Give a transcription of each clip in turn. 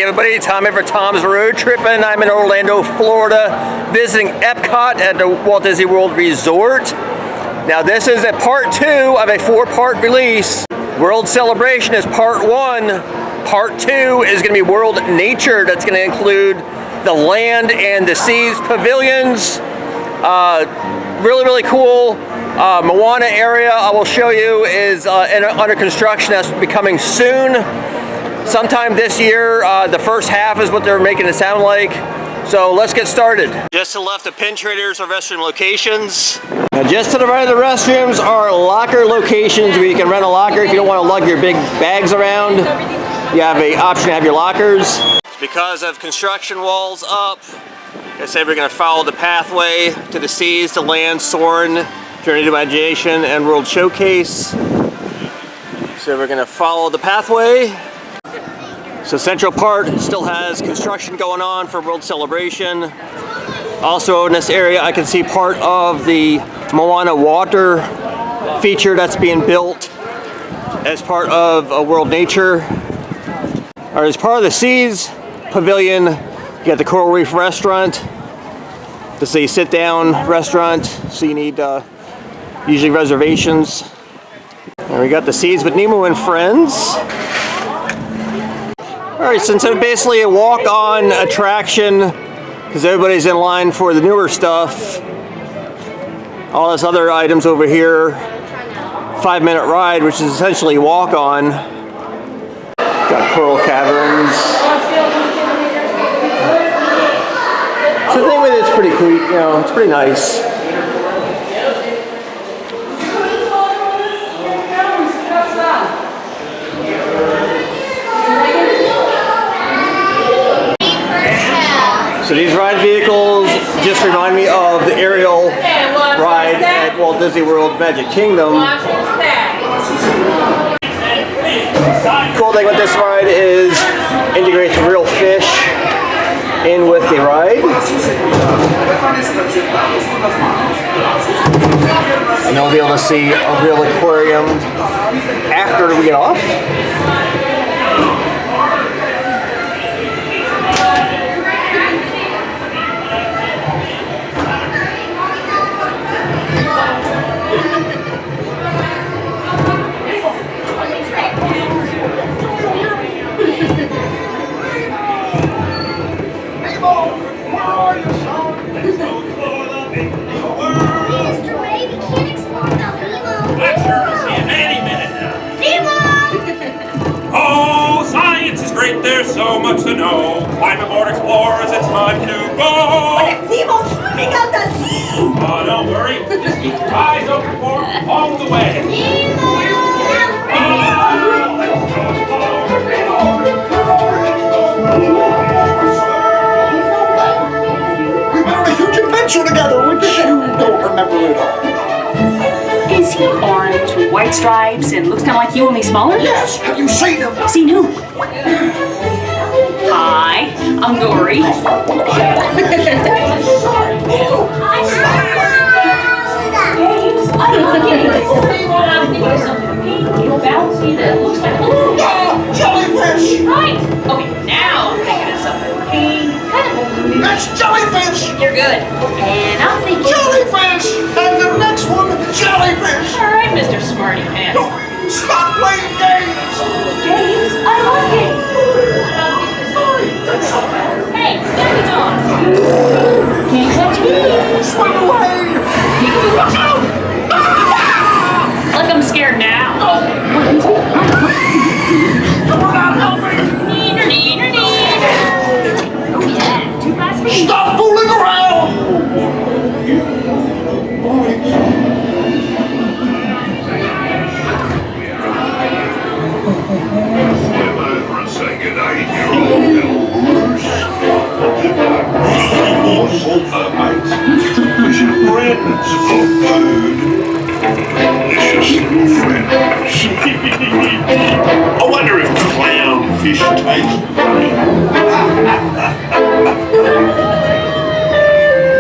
everybody, Tom for Tom's Road Tripping. I'm in Orlando, Florida, visiting Epcot at the Walt Disney World Resort. Now this is a part 2 of a 4-part release. World Celebration is part 1. Part 2 is going to be World Nature. That's going to include the land and the seas pavilions. Really cool. Moana area I will show you is under construction. That's becoming soon. Sometime this year. The first half is what they're making it sound like. So let's get started. Just to the left of Pin Traders are restroom locations. Now just to the right of the restrooms are locker locations where you can rent a locker if you don't want to lug your big bags around. You have an option to have your lockers. Because of construction walls up, like I said, we're going to follow the pathway to the seas, to land, Soarin, Journey to Imagination, and World Showcase. So we're going to follow the pathway. So Central Park still has construction going on for World Celebration. Also in this area I can see part of the Moana water feature that's being built as part of World Nature. Or as part of the Seas Pavilion, you got the Coral Reef Restaurant. This is a sit-down restaurant, so you need usually reservations. And we got the Seas with Nemo and Friends. Alright, since it's basically a walk-on attraction, because everybody's in line for the newer stuff, all this other items over here, 5-minute ride, which is essentially walk-on. Got Coral Caverns. So the thing with it's pretty cool, you know, it's pretty nice. So these ride vehicles just remind me of the aerial ride at Walt Disney World Magic Kingdom. Cool thing with this ride is integrates real fish in with the ride. And you'll be able to see a real aquarium after we get off. There's so much to know. Climb aboard, explorers, it's time to go. But if Nemo's swimming out the sea! Oh, don't worry. Just keep your eyes open for him all the way. We went on a huge adventure together, which you don't remember at all. Is he orange with white stripes and looks kind of like you, only smaller? Yes, have you seen him? Seen who? Hi, I'm Dory. Jellyfish! Right. Okay, now I'm thinking of something pink, kind of blue. That's jellyfish! You're good. And I'm thinking Jellyfish! And the next one, jellyfish! all right, Mr. Smarty Pants. Stop playing games! Games? I love games. Hey, there we go. Can't catch me. Swing away! Watch out! Look, I'm scared now. Someone out, help me! Neener, neener, neener. Oh yeah, too fast for me. Stop fooling around! Friends for food. Delicious little friends. I wonder if clownfish taste funny.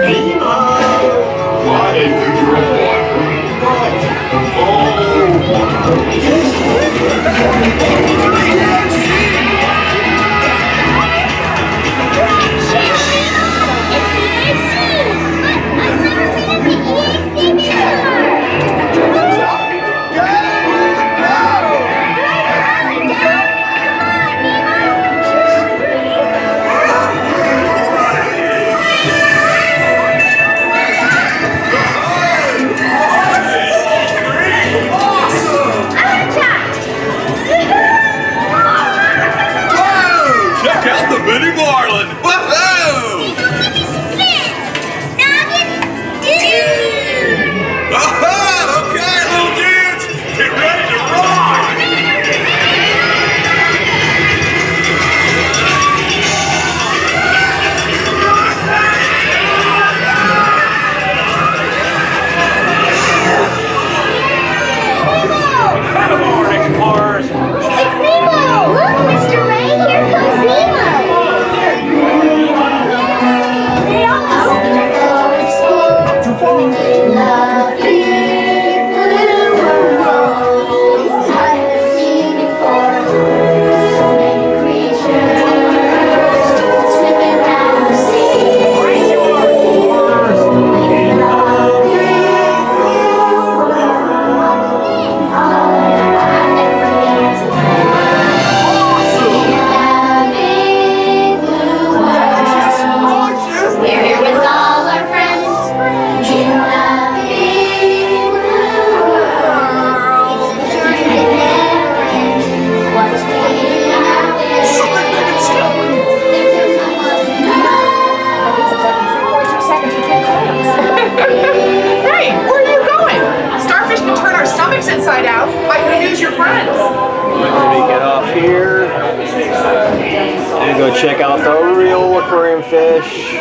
Nemo, why is your wife right? Oh, Check out the real aquarium fish.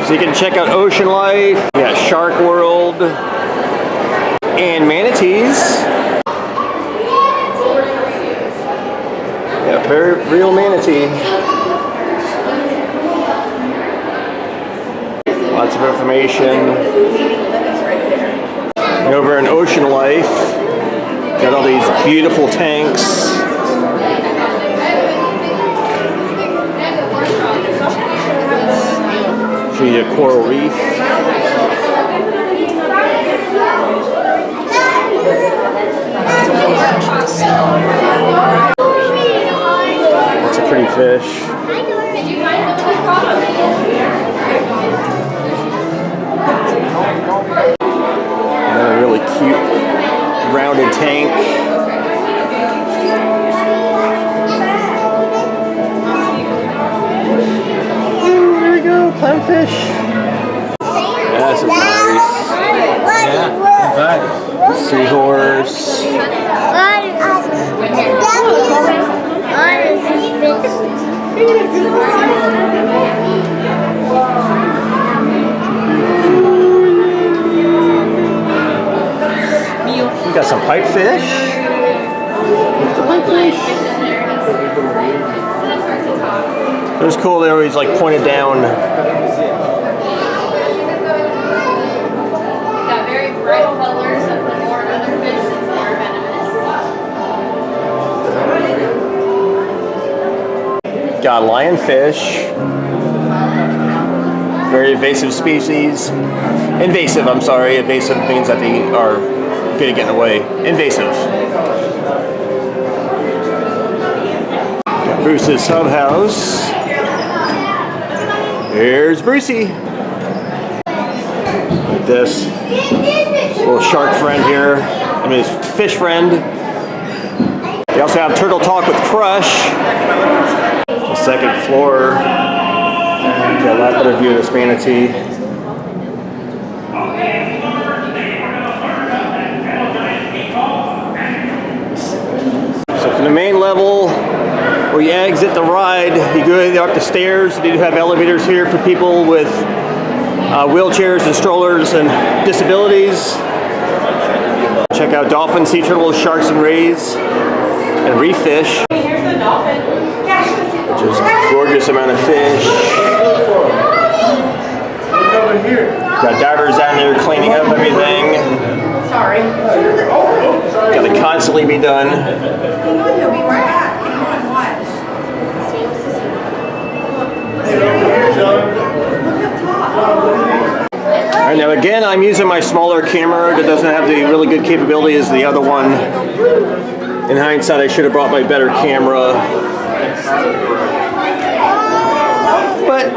So you can check out ocean life. We got Shark World and manatees. Yeah, very real manatee. Lots of information. And over in ocean life, got all these beautiful tanks. Show you a coral reef. That's a pretty fish. Another really cute rounded tank. There we go, clownfish. Yeah, this is nice. Yeah, seahorse. We got some pipefish. It was cool, they always like pointed down. Got very bright colors of the more other fish since they're venomous. Got lionfish. Very invasive species. Invasive, I'm sorry. Invasive means that they are good at getting away. Invasive. Got Bruce's sub house. Here's Brucey. Like this. Little shark friend here. I mean, his fish friend. They also have Turtle Talk with Crush. The second floor. Got a lot better view of this manatee. So from the main level, where you exit the ride, you go up the stairs. They do have elevators here for people with wheelchairs and strollers and disabilities. Check out dolphins, sea turtles, sharks and rays, and reef fish. Here's the dolphin. Just gorgeous amount of fish. Got divers down there cleaning up everything. Sorry. Got to constantly be done. He'll be right back. Hang on, watch. Alright, now again, I'm using my smaller camera that doesn't have the really good capability as the other one. In hindsight, I should have brought my better camera. But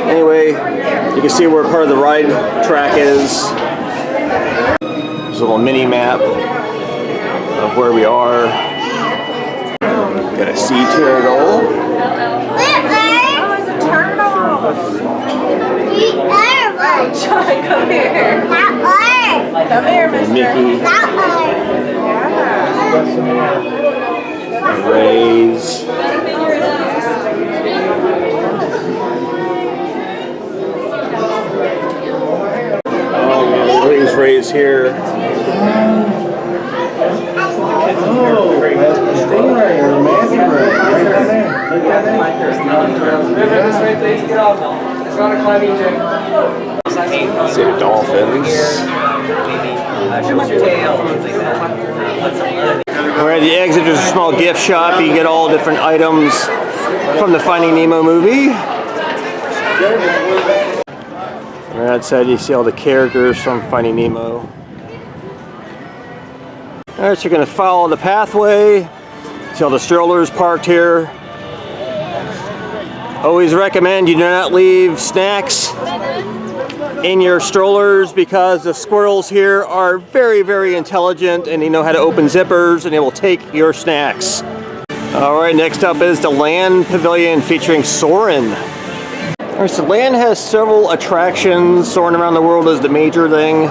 anyway, you can see where part of the ride track is. There's a little mini map of where we are. Got a sea turtle. John, come here. Come here, mister. Mickey. Rays. Oh man, look at these rays here. Stingray or a manatee ray. Right down there. Look at that. It's not a climbing jig. See the dolphins. We're at the exit. There's a small gift shop. You get all different items from the Finding Nemo movie. Right outside, you see all the characters from Finding Nemo. Alright, so you're going to follow the pathway. See all the strollers parked here. Always recommend you do not leave snacks in your strollers because the squirrels here are very, very intelligent and they know how to open zippers and they will take your snacks. Alright, next up is the Land Pavilion featuring Soarin. Alright, so Land has several attractions. Soarin Around the World is the major thing.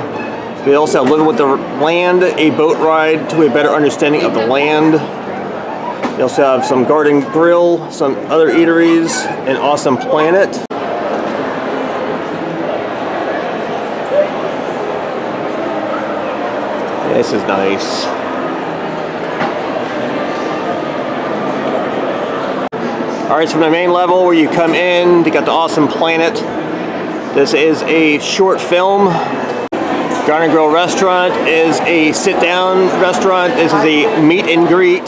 We also have Living with the Land, a boat ride to a better understanding of the land. We also have some garden grill, some other eateries, an awesome planet. This is nice. Alright, so from the main level where you come in, you got the awesome planet. This is a short film. Garden Grill Restaurant is a sit-down restaurant. This is a meet and greet.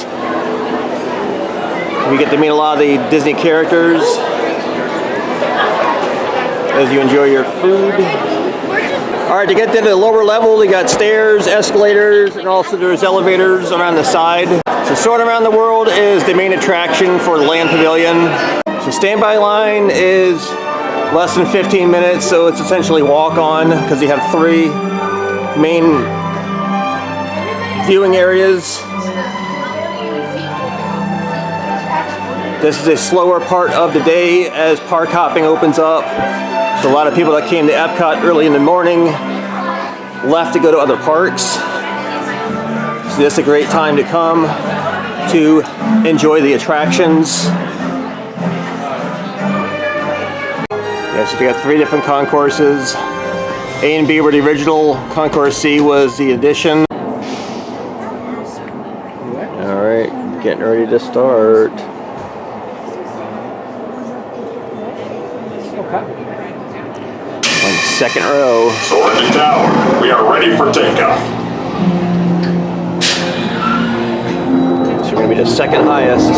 You get to meet a lot of the Disney characters as you enjoy your food. Alright, to get to the lower level, you got stairs, escalators, and also there's elevators around the side. So Soarin Around the World is the main attraction for the Land Pavilion. So standby line is less than 15 minutes, so it's essentially walk-on because you have 3 main viewing areas. This is a slower part of the day as park hopping opens up. So a lot of people that came to Epcot early in the morning left to go to other parks. So this is a great time to come to enjoy the attractions. Yeah, so we got 3 different concourses. A and B were the original. Concourse C was the addition. Alright, getting ready to start. On the second row. Soarin' Tower, we are ready for takeoff. So we're going to be the second highest.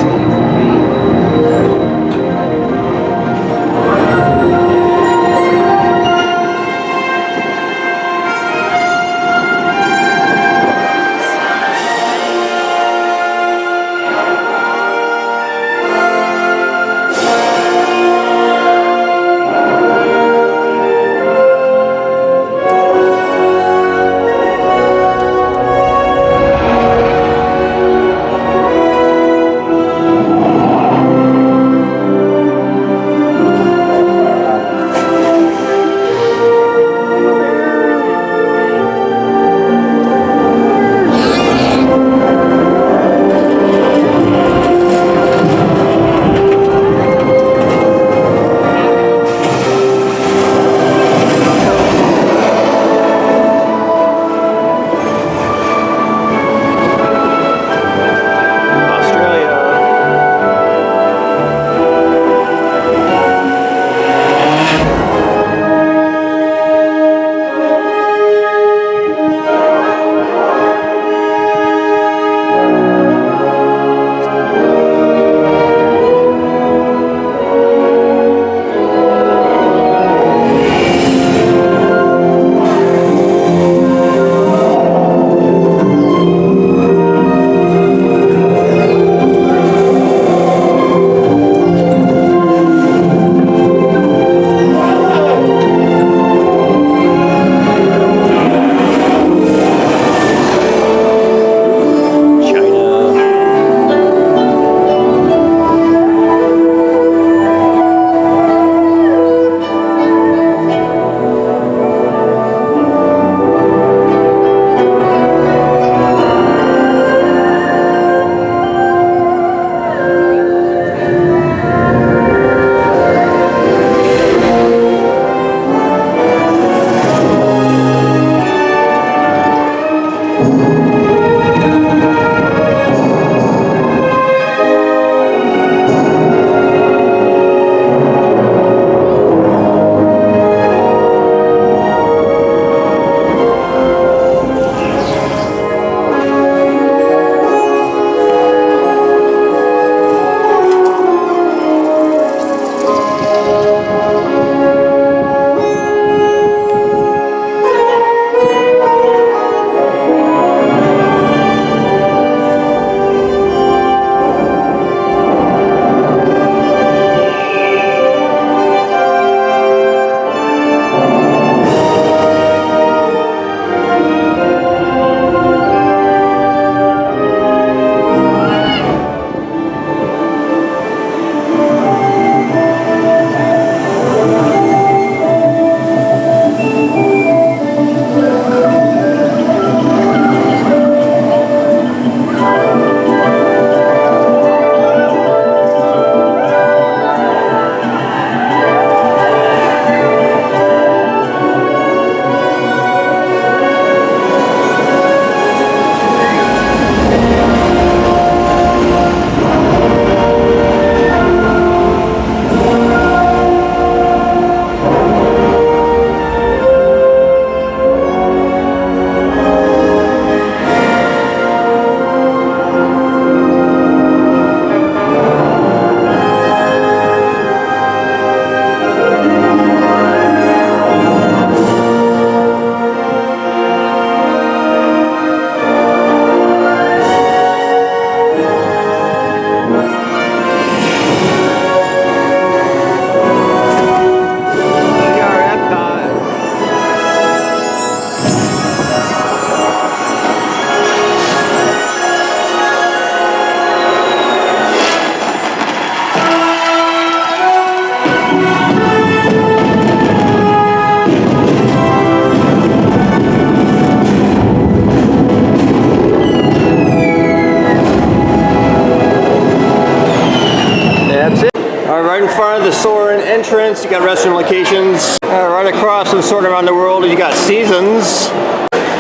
Right in front of the Soarin entrance, you got restroom locations. Right across from Soarin Around the World, you got seasons.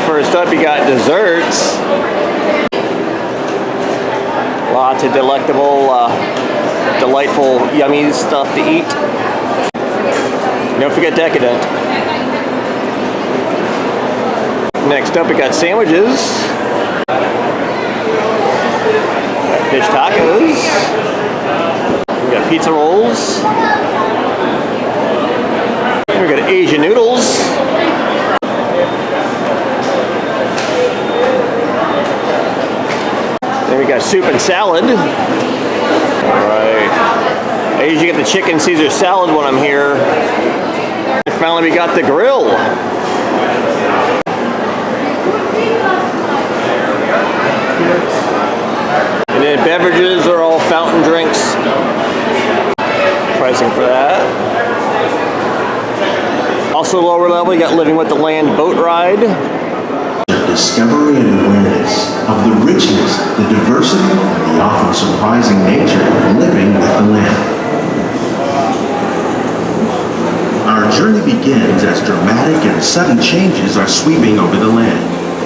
First up, you got desserts. Lots of delectable, delightful, yummy stuff to eat. Don't forget decadent. Next up, we got sandwiches. Got fish tacos. We got pizza rolls. We got Asian noodles. Then we got soup and salad. Alright. I usually get the chicken Caesar salad when I'm here. And finally we got the grill. And then beverages are all fountain drinks. Pricing for that. Also lower level, you got Living with the Land boat ride. Discovery and awareness of the richness, the diversity, and the often surprising nature of living with the land. Our journey begins as dramatic and sudden changes are sweeping over the land.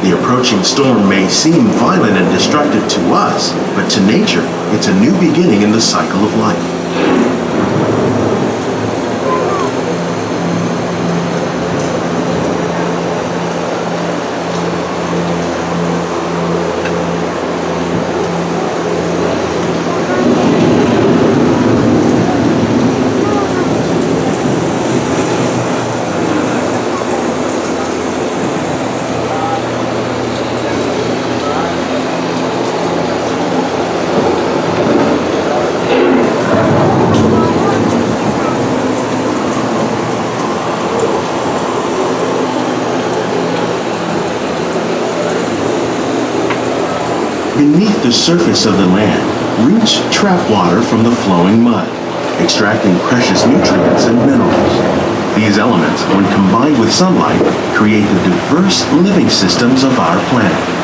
The approaching storm may seem violent and destructive to us, but to nature, it's a new beginning in the cycle of life. Beneath the surface of the land, roots trap water from the flowing mud, extracting precious nutrients and minerals. These elements, when combined with sunlight, create the diverse living systems of our planet.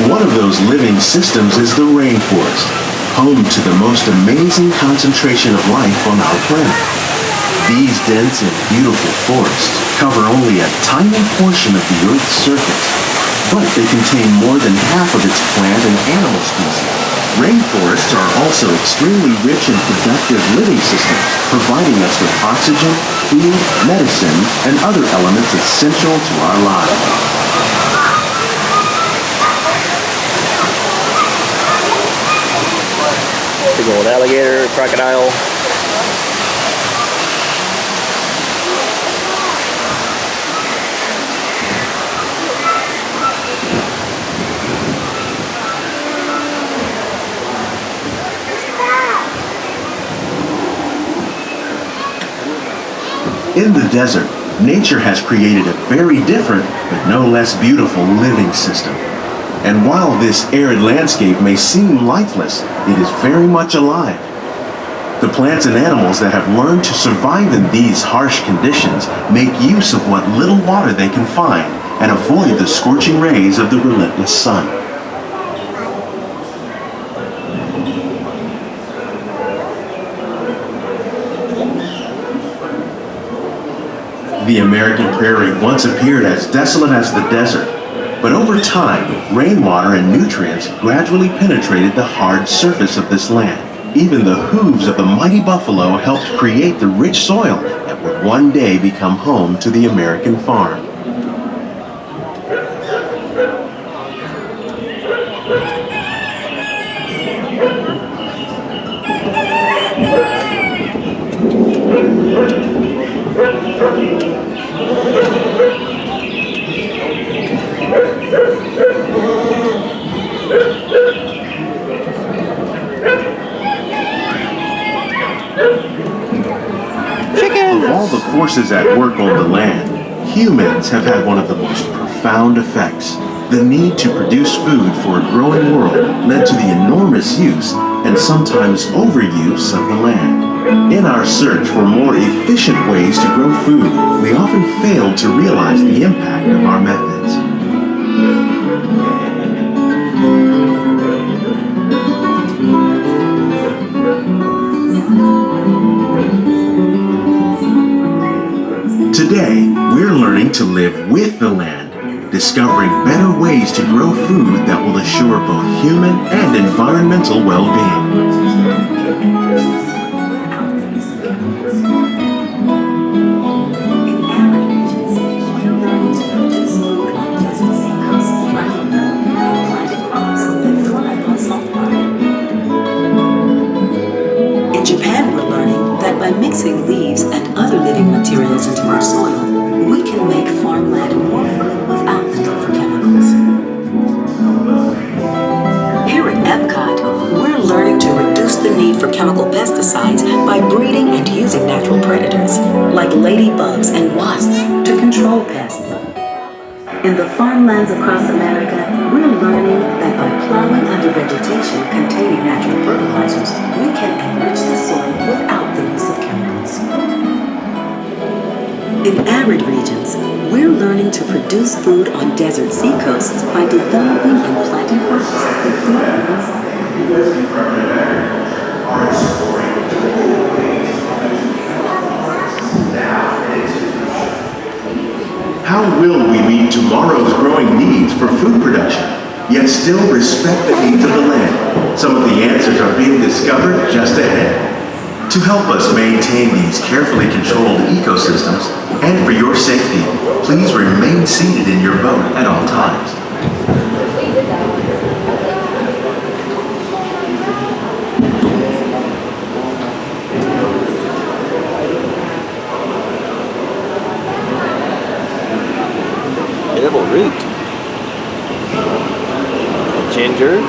One of those living systems is the rainforest, home to the most amazing concentration of life on our planet. These dense and beautiful forests cover only a tiny portion of the Earth's surface, but they contain more than half of its plant and animal species. Rainforests are also extremely rich and productive living systems, providing us with oxygen, food, medicine, and other elements essential to our lives. Big old alligator, crocodile. In the desert, nature has created a very different, but no less beautiful living system. And while this arid landscape may seem lifeless, it is very much alive. The plants and animals that have learned to survive in these harsh conditions make use of what little water they can find and avoid the scorching rays of the relentless sun. The American prairie once appeared as desolate as the desert. But over time, rainwater and nutrients gradually penetrated the hard surface of this land. Even the hooves of the mighty buffalo helped create the rich soil that would one day become home to the American farm. Of all the forces at work on the land, humans have had one of the most profound profound effects. The need to produce food for a growing world led to the enormous use and sometimes overuse of the land. In our search for more efficient ways to grow food, we often fail to realize the impact of our methods. Today, we're learning to live with the land, discovering better ways to grow food that will assure both human and environmental well-being. In Japan, we're learning that by mixing leaves and other living materials into our soil, we can make farmland more fertile without the need for chemicals. Here at Epcot, we're learning to reduce the need for chemical pesticides by breeding and using natural predators, like ladybugs and wasps, to control pests. In the farmlands across America, we're learning that by plowing under vegetation containing natural fertilizers, we can enrich the soil without the use of chemicals. In arid regions, we're learning to produce food on desert seacoasts by developing and planting crops that feed animals. How will we meet tomorrow's growing needs for food production, yet still respect the needs of the land? Some of the answers are being discovered just ahead. To help us maintain these carefully controlled ecosystems, and for your safety, please remain seated in your boat at all times. Edible root. Ginger.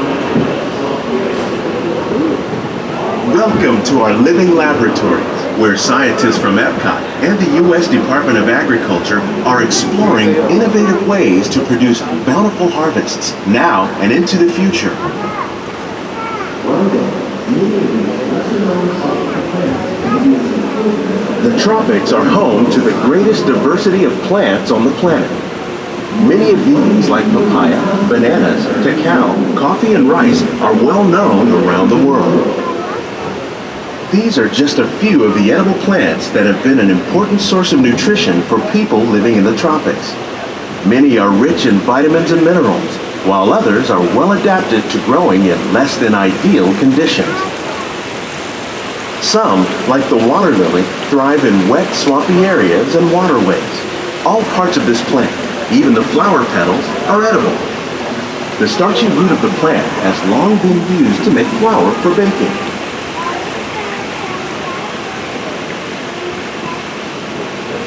Welcome to our living laboratories, where scientists from Epcot and the U.S. Department of Agriculture are exploring innovative ways to produce bountiful harvests now and into the future. The tropics are home to the greatest diversity of plants on the planet. Many of these, like papaya, bananas, cacao, coffee, and rice, are well known around the world. These are just a few of the edible plants that have been an important source of nutrition for people living in the tropics. Many are rich in vitamins and minerals, while others are well adapted to growing in less than ideal conditions. Some, like the water lily, thrive in wet, swampy areas and waterways. All parts of this plant, even the flower petals, are edible. The starchy root of the plant has long been used to make flour for baking.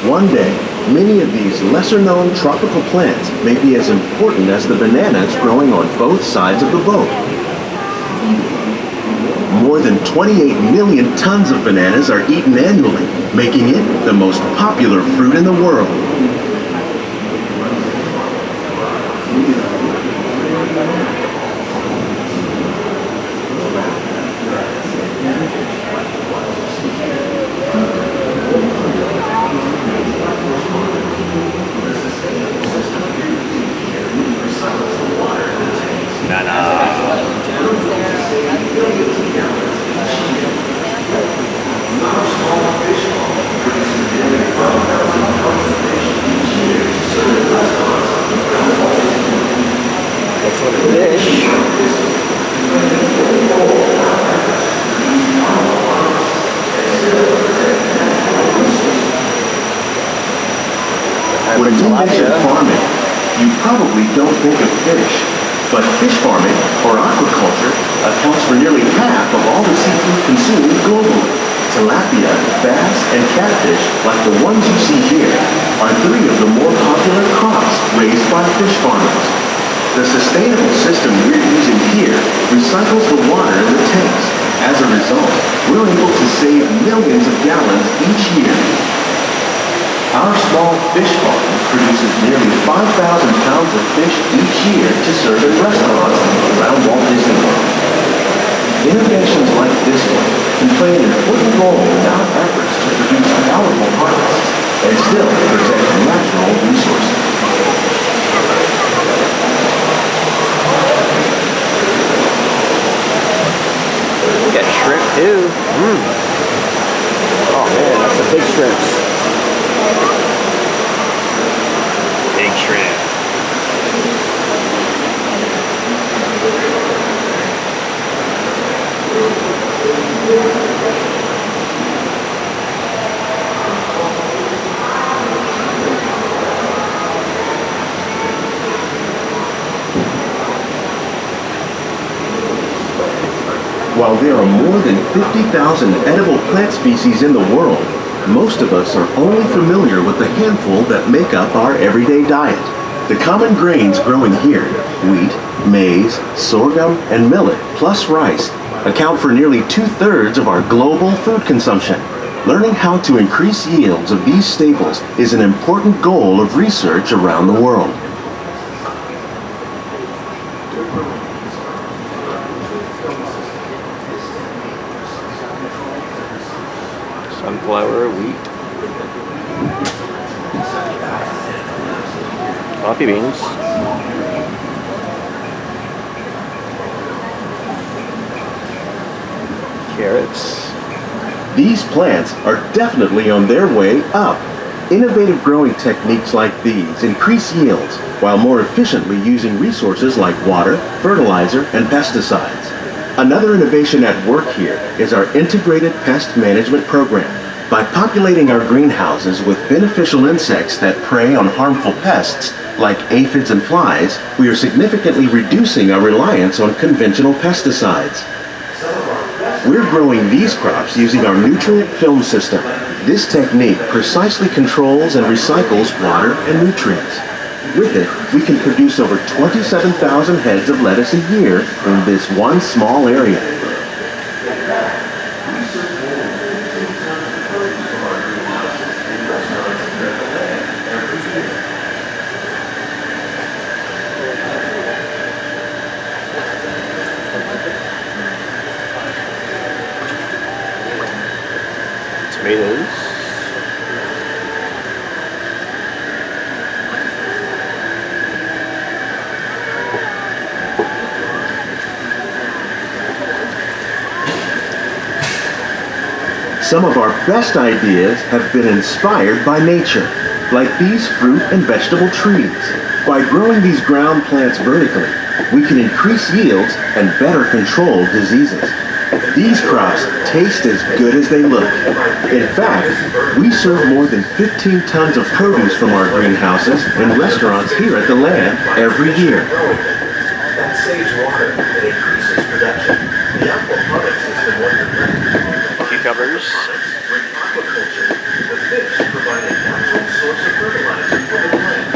One day, many of these lesser-known tropical plants may be as important as the bananas growing on both sides of the boat. More than 28 million tons of bananas are eaten annually, making it the most popular fruit in the world. When you mention farming, you probably don't think of fish. But fish farming, or aquaculture, accounts for nearly half of all the seafood consumed globally. Tilapia, bass, and catfish, like the ones you see here, are three of the more popular crops raised by fish farmers. The sustainable system we're using here recycles the water in the tanks. As a result, we're able to save millions of gallons each year. Our small fish farm produces nearly 5 pounds of fish each year to serve in restaurants around Walt Disney World. Innovations like this one can play an important role in our efforts to produce powerful harvests and still protect natural resources. We got shrimp too. Oh man, that's the big shrimps. Big shrimp. While there are more than 50,000 edible plant species in the world, most of us are only familiar with the handful that make up our everyday diet. The common grains growing here, wheat, maize, sorghum, and millet, plus rice, account for nearly 2/3 of our global food consumption. Learning how to increase yields of these staples is an important goal of research around the world. Sunflower, wheat, coffee beans, carrots. These plants are definitely on their way up. Innovative growing techniques like these increase yields while more efficiently using resources like water, fertilizer, and pesticides. Another innovation at work here is our integrated pest management program. By populating our greenhouses with beneficial insects that prey on harmful pests like aphids and flies, we are significantly reducing our reliance on conventional pesticides. We're growing these crops using our nutrient film system. This technique precisely controls and recycles water and nutrients. With it, we can produce over 27,000 heads of lettuce a year in this one small area. Tomatoes. Some of our best ideas have been inspired by nature, like these fruit and vegetable trees. By growing these ground plants vertically, we can increase yields and better control diseases. These crops taste as good as they look. In fact, we serve more than 15 tons of produce from our greenhouses in restaurants here at the land every year. That saves water and increases production. The aquaponics system Cucumbers. with aquaculture, the fish provide a natural source of fertilizer for the plant,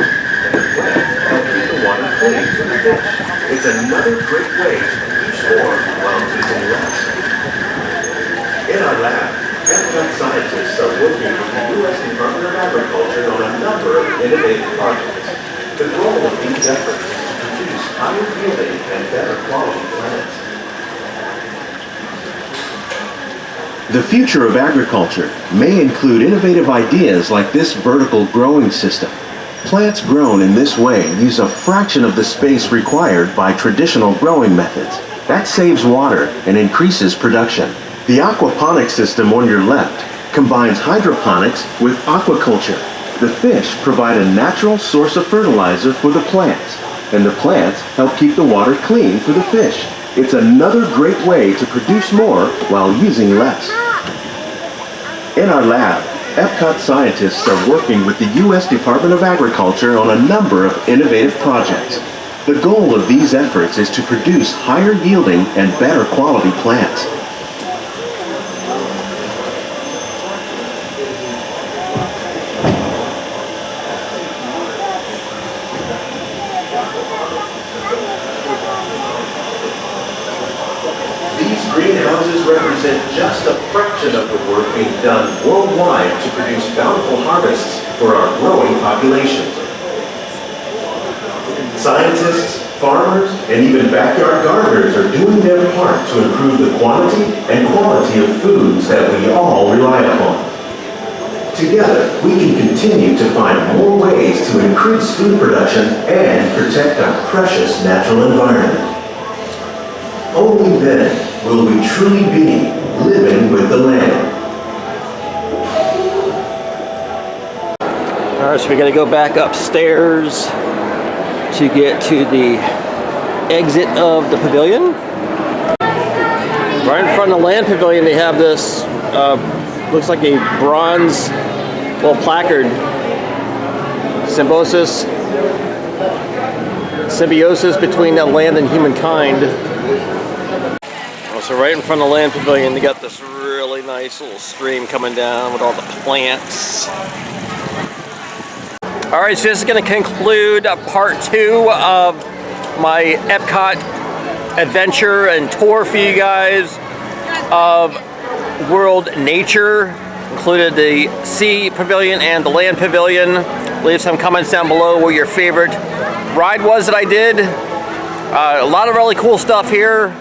and the plant helps keep the water clean for the fish. It's another great way to produce more while using less. In our lab, Epcot scientists are working with the U.S. Department of Agriculture on a number of innovative projects. The goal of these efforts is to produce higher yielding and better quality plants. The future of agriculture may include innovative ideas like this vertical growing system. Plants grown in this way use a fraction of the space required by traditional growing methods. That saves water and increases production. The aquaponics system on your left combines hydroponics with aquaculture. The fish provide a natural source of fertilizer for the plants, and the plants help keep the water clean for the fish. It's another great way to produce more while using less. In our lab, Epcot scientists are working with the U.S. Department of Agriculture on a number of innovative projects. The goal of these efforts is to produce higher yielding and better quality plants. Greenhouses represent just a fraction of the work being done worldwide to produce bountiful harvests for our growing populations. Scientists, farmers, and even backyard gardeners are doing their part to improve the quantity and quality of foods that we all rely upon. Together, we can continue to find more ways to increase food production and protect our precious natural environment. Only then will we truly be living with the land. All right, so we got to go back upstairs to get to the exit of the pavilion. Right in front of the land pavilion, they have this, looks like a bronze little placard. Symbiosis between the land and humankind. So right in front of the land pavilion, they got this really nice little stream coming down with all the plants. All right, so this is going to conclude part 2 of my Epcot adventure and tour for you guys of world nature. Included the sea pavilion and the land pavilion. Leave some comments down below what your favorite ride was that I did. A lot of really cool stuff here.